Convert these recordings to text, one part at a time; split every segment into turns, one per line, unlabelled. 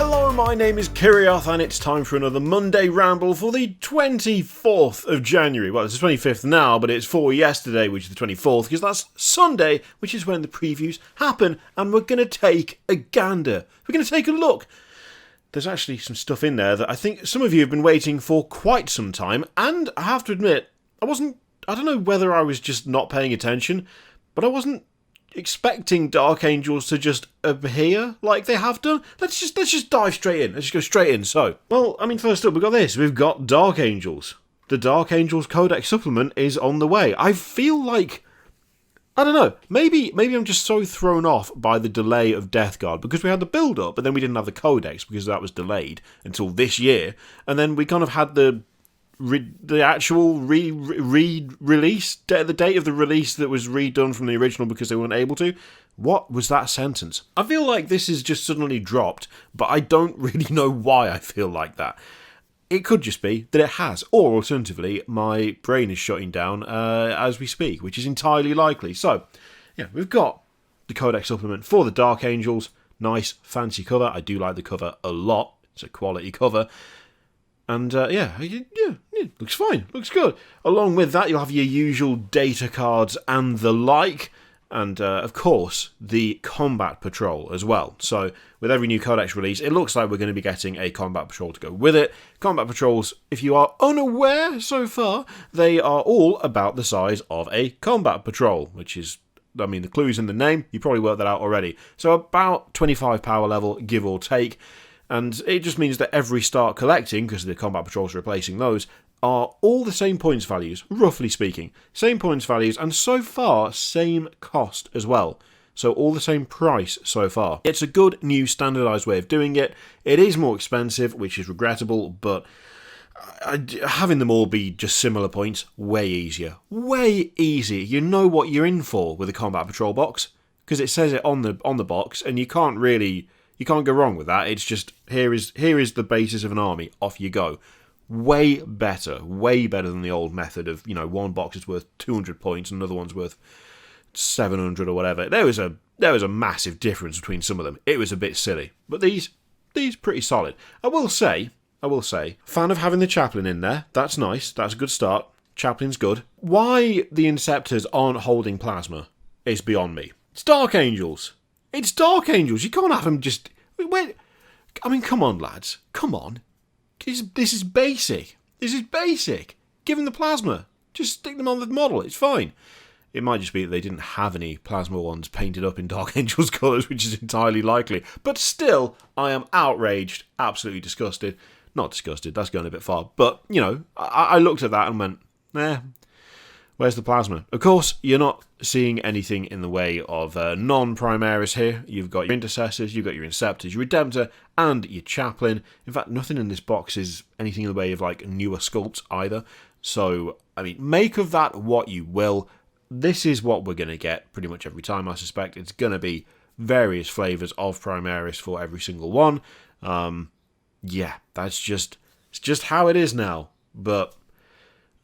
Hello, my name is Kirioth, and it's time for another Monday Ramble for the 24th of January. Well, it's the 25th now, but it's for yesterday, which is the 24th, because that's Sunday, which is when the previews happen, and we're going to take a gander. We're going to take a look. There's actually some stuff in there that I think some of you have been waiting for quite some time, and I have to admit, I don't know whether I was just not paying attention, but I wasn't expecting Dark Angels to just appear like they have done. Let's just dive straight in. Let's just go straight in. So, well, I mean, first up, we've got this. We've got Dark Angels. The Dark Angels Codex supplement is on the way. I feel like, I don't know, maybe I'm just so thrown off by the delay of Death Guard, because we had the build-up, but then we didn't have the Codex because that was delayed until this year, and then we kind of had the actual re-release, the date of the release that was redone from the original because they weren't able to. What was that sentence? I feel like this is just suddenly dropped, but I don't really know why I feel like that. It could just be that it has, or alternatively, my brain is shutting down as we speak, which is entirely likely. So, yeah, we've got the Codex supplement for the Dark Angels. Nice, fancy cover. I do like the cover a lot. It's a quality cover. And, yeah, looks fine, looks good. Along with that, you'll have your usual data cards and the like, and, of course, the Combat Patrol as well. So, with every new Codex release, it looks like we're going to be getting a Combat Patrol to go with it. Combat Patrols, if you are unaware so far, they are all about the size of a Combat Patrol, which is, I mean, the clue's in the name, you probably worked that out already. So, about 25 power level, give or take. And it just means that every start collecting, because the Combat Patrols are replacing those, are all the same points values, roughly speaking. Same points values, and so far, same cost as well. So all the same price so far. It's a good new standardised way of doing it. It is more expensive, which is regrettable, but having them all be just similar points, way easier. Way easier. You know what you're in for with a Combat Patrol box, because it says it on the box, and you can't go wrong with that. It's just, here is the basis of an army, off you go. Way better than the old method of, one box is worth 200 points and another one's worth 700 or whatever. There was a massive difference between some of them. It was a bit silly. But these pretty solid. I will say, fan of having the Chaplain in there. That's nice. That's a good start. Chaplain's good. Why the Inceptors aren't holding plasma is beyond me. It's Dark Angels. It's Dark Angels. You can't have them just... Wait. I mean, come on, lads. Come on. This is basic. This is basic. Give them the plasma. Just stick them on the model. It's fine. It might just be that they didn't have any plasma ones painted up in Dark Angels colours, which is entirely likely. But still, I am outraged. Absolutely disgusted. Not disgusted. That's going a bit far. But, I looked at that and went, where's the plasma? Of course, you're not seeing anything in the way of non-Primaris here. You've got your Intercessors, you've got your Inceptors, your Redemptor, and your Chaplain. In fact, nothing in this box is anything in the way of, newer sculpts either. So, I mean, make of that what you will. This is what we're going to get pretty much every time, I suspect. It's going to be various flavours of Primaris for every single one. Yeah, it's just how it is now. But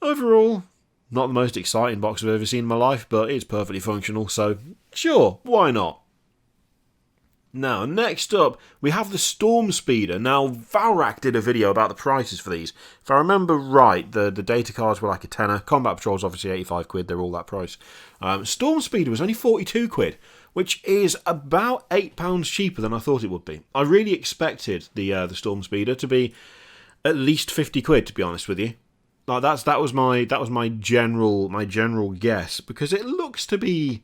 overall, not the most exciting box I've ever seen in my life, but it's perfectly functional, so sure, why not? Now, next up, we have the Storm Speeder. Now, Valrak did a video about the prices for these. If I remember right, the data cards were like a tenner. Combat Patrol's obviously 85 quid, they're all that price. Storm Speeder was only 42 quid, which is about £8 cheaper than I thought it would be. I really expected the Storm Speeder to be at least 50 quid, to be honest with you. That was my general guess, because it looks to be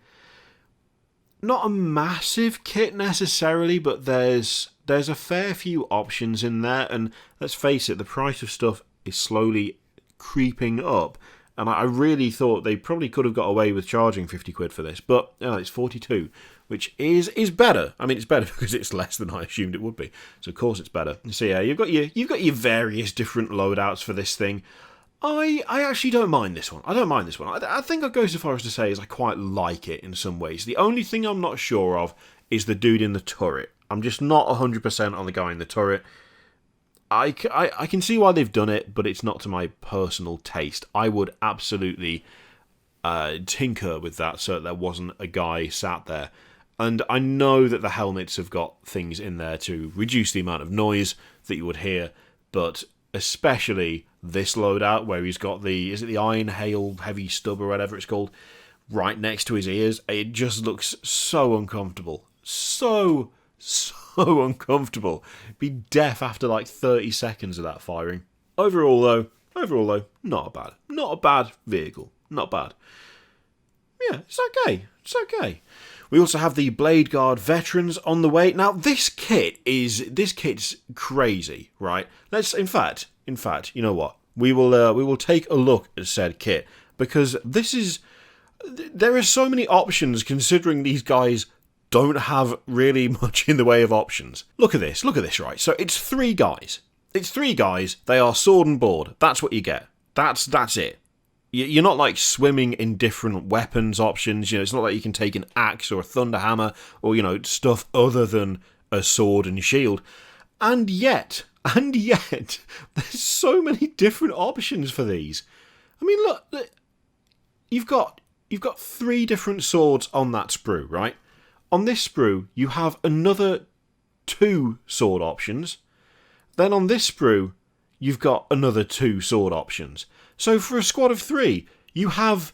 not a massive kit necessarily, but there's a fair few options in there, and let's face it, the price of stuff is slowly creeping up, and I really thought they probably could have got away with charging 50 quid for this, but it's 42, which is better. I mean, it's better because it's less than I assumed it would be, so of course it's better. So yeah, you've got your various different loadouts for this thing. I actually don't mind this one. I don't mind this one. I think I'd go so far as to say is I quite like it in some ways. The only thing I'm not sure of is the dude in the turret. I'm just not 100% on the guy in the turret. I can see why they've done it, but it's not to my personal taste. I would absolutely tinker with that so that there wasn't a guy sat there. And I know that the helmets have got things in there to reduce the amount of noise that you would hear, but especially this loadout where he's got is it the Iron Hail Heavy Stub or whatever it's called, right next to his ears. It just looks so uncomfortable. So uncomfortable. Be deaf after like 30 seconds of that firing. Overall though, not a bad vehicle. Not bad. Yeah, it's okay. We also have the Bladeguard veterans on the way. Now, this kit's crazy, right? In fact, you know what? We will take a look at said kit, because there are so many options considering these guys don't have really much in the way of options. Look at this, right? So it's 3 guys. They are sword and board. That's what you get. That's it. You're not like swimming in different weapons options. It's not like you can take an axe or a thunder hammer or, stuff other than a sword and shield. And yet, there's so many different options for these. I mean, look, you've got 3 different swords on that sprue, right? On this sprue, you have another 2 sword options. Then on this sprue, you've got another 2 sword options. So for a squad of 3, you have...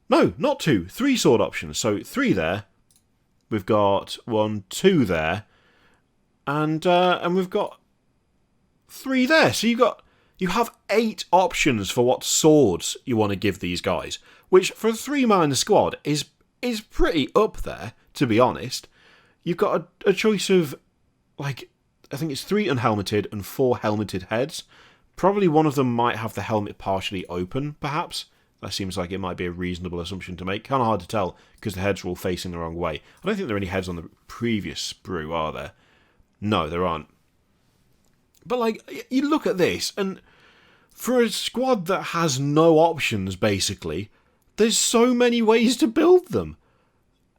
No, not 2, 3 sword options. So 3 there. We've got 1, 2 there. And we've got 3 there. So you have 8 options for what swords you want to give these guys. Which, for a 3-man squad, is pretty up there, to be honest. You've got a choice of, like, I think it's 3 unhelmeted and 4 helmeted heads. Probably one of them might have the helmet partially open, perhaps. That seems like it might be a reasonable assumption to make. Kind of hard to tell, because the heads are all facing the wrong way. I don't think there are any heads on the previous sprue, are there? No, there aren't. But, like, you look at this, and for a squad that has no options, basically, there's so many ways to build them.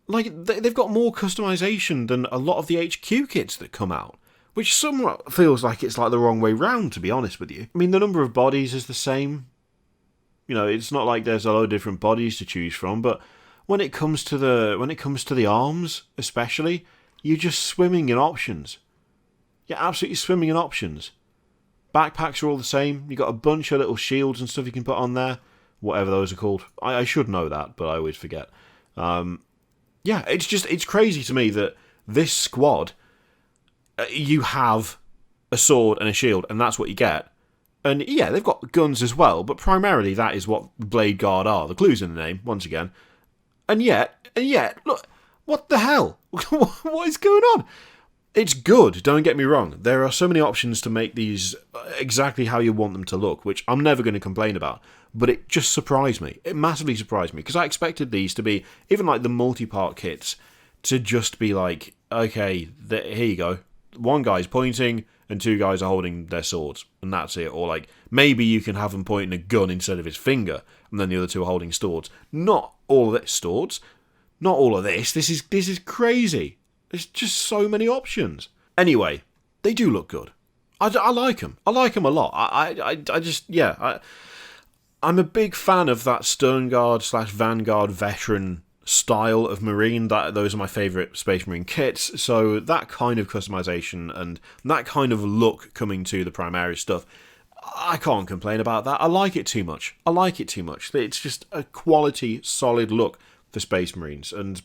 Like, they've got more customization than a lot of the HQ kits that come out. Which somewhat feels like it's like the wrong way round, to be honest with you. I mean, the number of bodies is the same. It's not like there's a lot of different bodies to choose from, but when it comes to the arms, especially, you're just swimming in options. You're absolutely swimming in options. Backpacks are all the same. You've got a bunch of little shields and stuff you can put on there. Whatever those are called. I should know that, but I always forget. Yeah, it's crazy to me that this squad... you have a sword and a shield, and that's what you get. And yeah, they've got guns as well, but primarily that is what Bladeguard are. The clue's in the name, once again. And yet, look, what the hell? What is going on? It's good, don't get me wrong. There are so many options to make these exactly how you want them to look, which I'm never going to complain about. But it just surprised me. It massively surprised me, because I expected these to be, even like the multi-part kits, to just be like, okay, here you go. 1 guy's pointing and 2 guys are holding their swords, and that's it. Or like, maybe you can have him pointing a gun instead of his finger, and then the other 2 are holding swords. Not all of it swords. Not all of this. This is crazy. There's just so many options. Anyway, they do look good. I like them. I like them a lot. I'm a big fan of that Sternguard / Vanguard veteran style of Marine. Those are my favourite Space Marine kits, so that kind of customization and that kind of look coming to the Primaris stuff, I can't complain about that. I like it too much. It's just a quality, solid look for Space Marines, and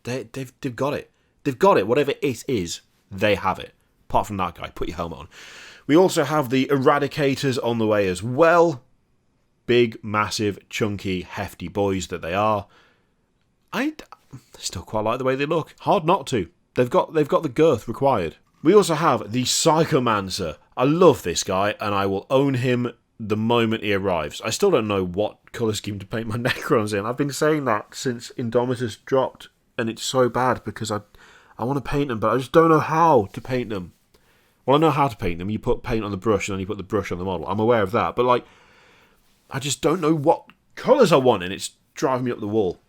they've got it. They've got it. Whatever it is, they have it. Apart from that guy, put your helmet on. We also have the Eradicators on the way as well. Big, massive, chunky, hefty boys that they are. I still quite like the way they look. Hard not to. They've got the girth required. We also have the Psychomancer. I love this guy, and I will own him the moment he arrives. I still don't know what colour scheme to paint my Necrons in. I've been saying that since Indomitus dropped, and it's so bad because I want to paint them, but I just don't know how to paint them. Well, I know how to paint them. You put paint on the brush, and then you put the brush on the model. I'm aware of that, but like, I just don't know what colours I want, and it's driving me up the wall.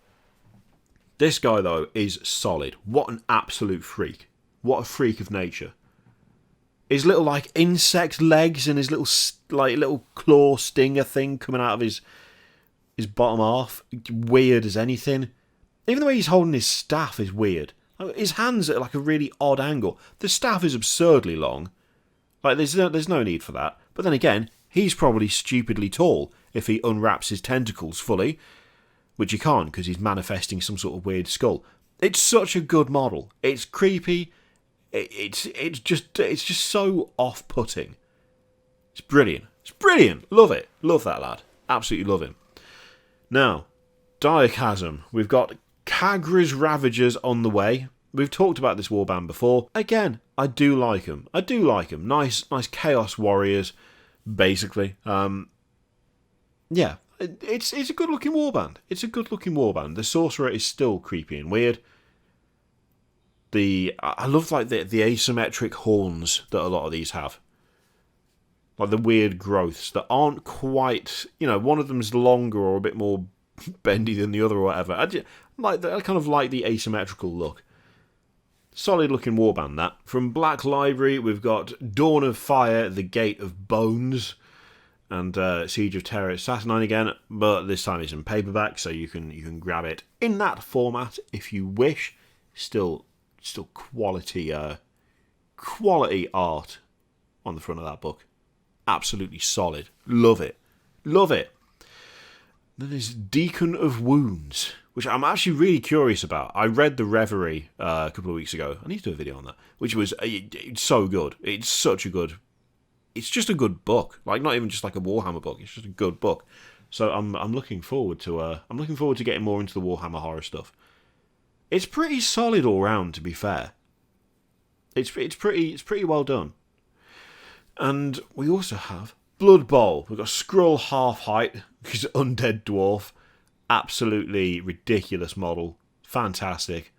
This guy, though, is solid. What an absolute freak. What a freak of nature. His little, like, insect legs and his little claw stinger thing coming out of his bottom half. Weird as anything. Even the way he's holding his staff is weird. His hands are at like a really odd angle. The staff is absurdly long. Like, there's no need for that. But then again, he's probably stupidly tall if he unwraps his tentacles fully, which he can't because he's manifesting some sort of weird skull. It's such a good model. It's creepy. It's just so off-putting. It's brilliant. It's brilliant. Love it. Love that lad. Absolutely love him. Now, Diachasm. We've got Kagaris Ravagers on the way. We've talked about this warband before. Again, I do like them. I do like them. Nice Chaos Warriors, basically. Yeah, it's a good-looking warband. It's a good-looking warband. The Sorcerer is still creepy and weird. I love like the asymmetric horns that a lot of these have. Like the weird growths that aren't quite, one of them's longer or a bit more bendy than the other or whatever. I kind of like the asymmetrical look. Solid looking warband that. From Black Library we've got Dawn of Fire, The Gate of Bones, and Siege of Terror Saturnine again, but this time it's in paperback, so you can grab it in that format if you wish. Still quality art on the front of that book. Absolutely solid. Love it. Love it. Then there's Deacon of Wounds, which I'm actually really curious about. I read The Reverie a couple of weeks ago. I need to do a video on that, which was it's so good. It's such a good... It's just a good book. Like, not even just like a Warhammer book. It's just a good book. So I'm looking forward to getting more into the Warhammer horror stuff. It's pretty solid all round, to be fair. It's pretty well done. And we also have Blood Bowl. We've got Skrull half height. He's an undead dwarf. Absolutely ridiculous model. Fantastic.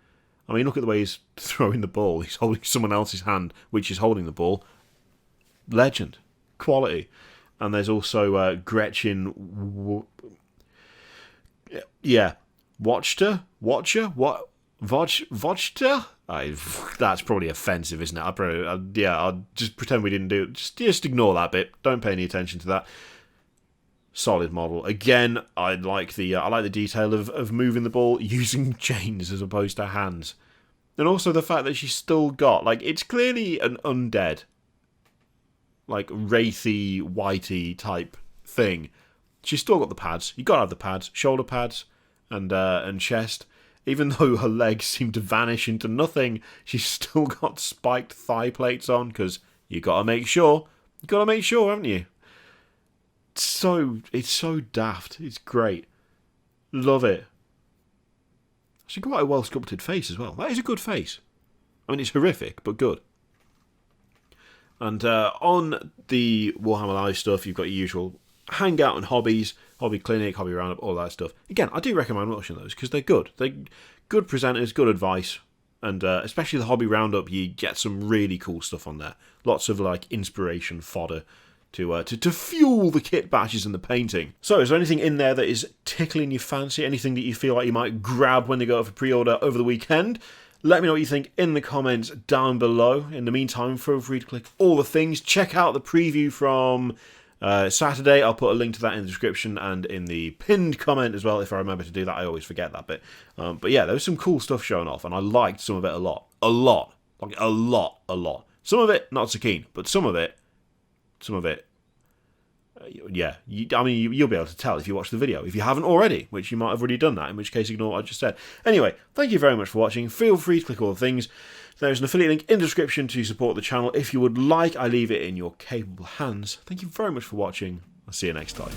I mean, look at the way he's throwing the ball. He's holding someone else's hand, which is holding the ball. Legend. Quality. And there's also Gretchen... Watcher? What? Vojta? That's probably offensive, isn't it? I'll just pretend we didn't do it. Just ignore that bit. Don't pay any attention to that. Solid model. Again, I like the detail of moving the ball using chains as opposed to hands. And also the fact that she's still got, it's clearly an undead, wraithy, whitey type thing. She's still got the pads. You gotta have the pads. Shoulder pads and chest. Even though her legs seem to vanish into nothing, she's still got spiked thigh plates on, because you gotta make sure. You gotta make sure, haven't you? It's so daft. It's great. Love it. She's got quite a well-sculpted face as well. That is a good face. I mean, it's horrific, but good. And on the Warhammer Live stuff, you've got your usual hangout and hobbies, hobby clinic, hobby roundup, all that stuff. Again, I do recommend watching those because they're good. They're good presenters, good advice, and especially the hobby roundup, you get some really cool stuff on there. Lots of inspiration fodder to fuel the kit bashes and the painting. So, is there anything in there that is tickling your fancy? Anything that you feel like you might grab when they go up for pre-order over the weekend? Let me know what you think in the comments down below. In the meantime, feel free to click all the things. Check out the preview from Saturday. I'll put a link to that in the description and in the pinned comment as well, if I remember to do that. I always forget that bit. But yeah, there was some cool stuff showing off, and I liked some of it a lot. A lot. Some of it, not so keen, but some of it, yeah. You'll be able to tell if you watch the video. If you haven't already, which you might have already done that, in which case ignore what I just said. Anyway, thank you very much for watching. Feel free to click all the things. There's an affiliate link in the description to support the channel. If you would like, I leave it in your capable hands. Thank you very much for watching. I'll see you next time.